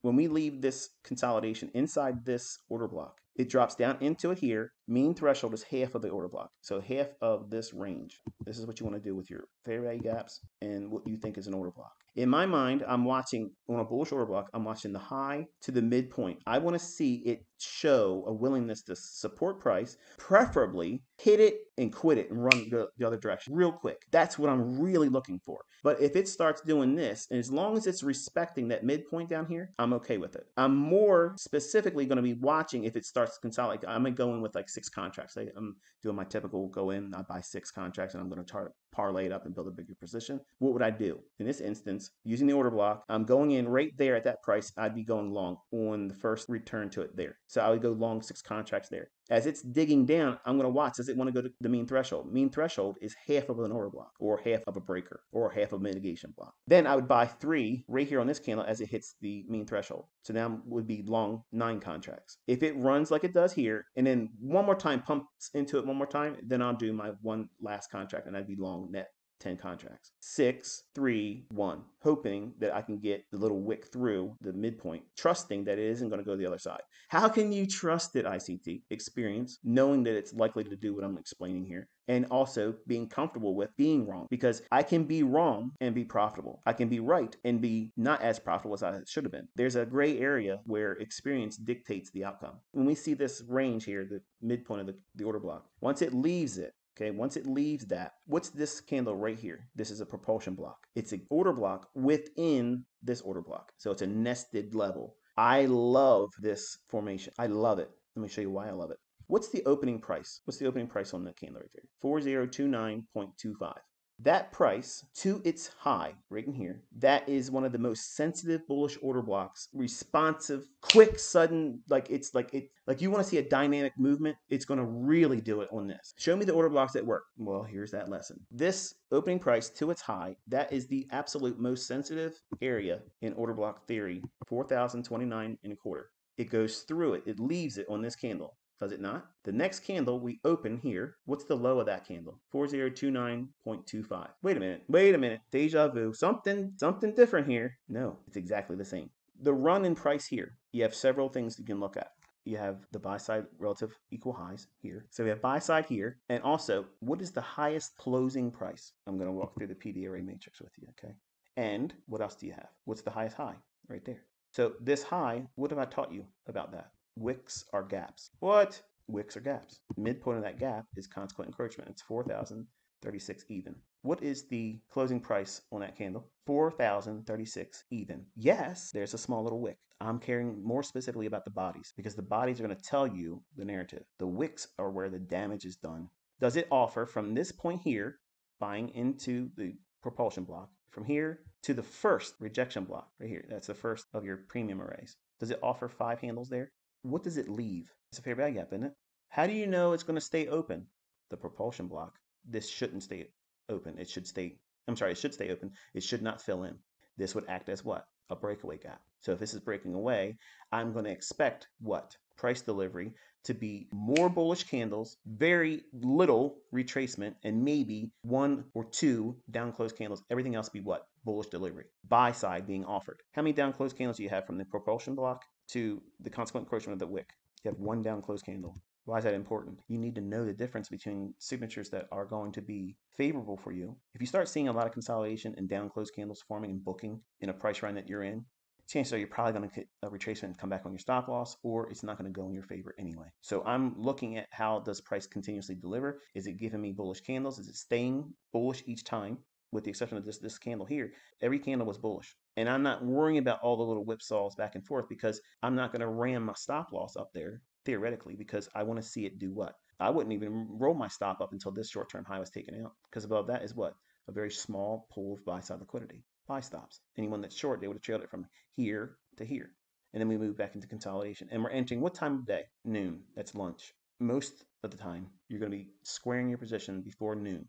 when we leave this consolidation inside this order block, it drops down into it here. Mean threshold is half of the order block. So half of this range. This is what you want to do with your fair value gaps and what you think is an order block. In my mind, I'm watching on a bullish order block, I'm watching the high to the midpoint. I want to see it show a willingness to support price, preferably hit it and quit it and run the other direction real quick. That's what I'm really looking for. But if it starts doing this, and as long as it's respecting that midpoint down here, I'm okay with it. I'm more specifically going to be watching if it starts to consolidate. I'm going to go in with like 6 contracts. I'm doing my typical go in, I buy 6 contracts, and I'm going to try to parlay it up and build a bigger position. What would I do? In this instance, using the order block, I'm going in right there at that price. I'd be going long on the first return to it there. So I would go long 6 contracts there. As it's digging down, I'm going to watch. Does it want to go to the mean threshold? Mean threshold is half of an order block, or half of a breaker, or half of a mitigation block. Then I would buy 3 right here on this candle as it hits the mean threshold. So now would be long 9 contracts. If it runs like it does here, and then one more time pumps into it one more time, then I'll do my one last contract, and I'd be long net 10 contracts. 6, 3, 1. Hoping that I can get the little wick through the midpoint, trusting that it isn't going to go the other side. How can you trust it, ICT? Experience, knowing that it's likely to do what I'm explaining here, and also being comfortable with being wrong, because I can be wrong and be profitable. I can be right and be not as profitable as I should have been. There's a gray area where experience dictates the outcome. When we see this range here, the midpoint of the order block, once it leaves it, okay, once it leaves that, what's this candle right here? This is a propulsion block. It's an order block within this order block. So it's a nested level. I love this formation. I love it. Let me show you why I love it. What's the opening price? What's the opening price on that candle right there? 4029.25. That price to its high right in here, that is one of the most sensitive bullish order blocks, responsive, quick, sudden, like you want to see a dynamic movement, it's going to really do it on this. Show me the order blocks that work. Well, here's that lesson. This opening price to its high, that is the absolute most sensitive area in order block theory, 4,029 and a quarter. It goes through it. It leaves it on this candle. Does it not? The next candle we open here, what's the low of that candle? 4029.25. Wait a minute. Deja vu. Something different here. No, it's exactly the same. The run in price here, you have several things you can look at. You have the buy side relative equal highs here. So we have buy side here. And also, what is the highest closing price? I'm going to walk through the PD array matrix with you, okay? And what else do you have? What's the highest high? Right there. So this high, what have I taught you about that? Wicks are gaps. What? Wicks are gaps. The midpoint of that gap is consequent encroachment. It's 4,036 even. What is the closing price on that candle? 4,036 even. Yes, there's a small little wick. I'm caring more specifically about the bodies, because the bodies are going to tell you the narrative. The wicks are where the damage is done. Does it offer from this point here, buying into the propulsion block, from here to the first rejection block right here? That's the first of your premium arrays. Does it offer 5 handles there? What does it leave? It's a fair value gap, isn't it? How do you know it's going to stay open? The propulsion block. This shouldn't stay open. It should stay open. It should not fill in. This would act as what? A breakaway gap. So if this is breaking away, I'm going to expect what? Price delivery to be more bullish candles, very little retracement, and maybe 1 or 2 down close candles. Everything else be what? Bullish delivery. Buy side being offered. How many down close candles do you have from the propulsion block to the consequent encroachment of the wick? You have 1 down close candle. Why is that important? You need to know the difference between signatures that are going to be favorable for you. If you start seeing a lot of consolidation and down close candles forming and booking in a price run that you're in, chances are you're probably going to get a retracement and come back on your stop loss, or it's not going to go in your favor anyway. So I'm looking at how does price continuously deliver? Is it giving me bullish candles? Is it staying bullish each time? With the exception of this candle here, every candle was bullish. And I'm not worrying about all the little whipsaws back and forth, because I'm not going to ram my stop loss up there, theoretically, because I want to see it do what? I wouldn't even roll my stop up until this short-term high was taken out, because above that is what? A very small pool of buy-side liquidity. Buy stops. Anyone that's short, they would have trailed it from here to here. And then we move back into consolidation. And we're entering what time of day? Noon. That's lunch. Most of the time, you're going to be squaring your position before noon.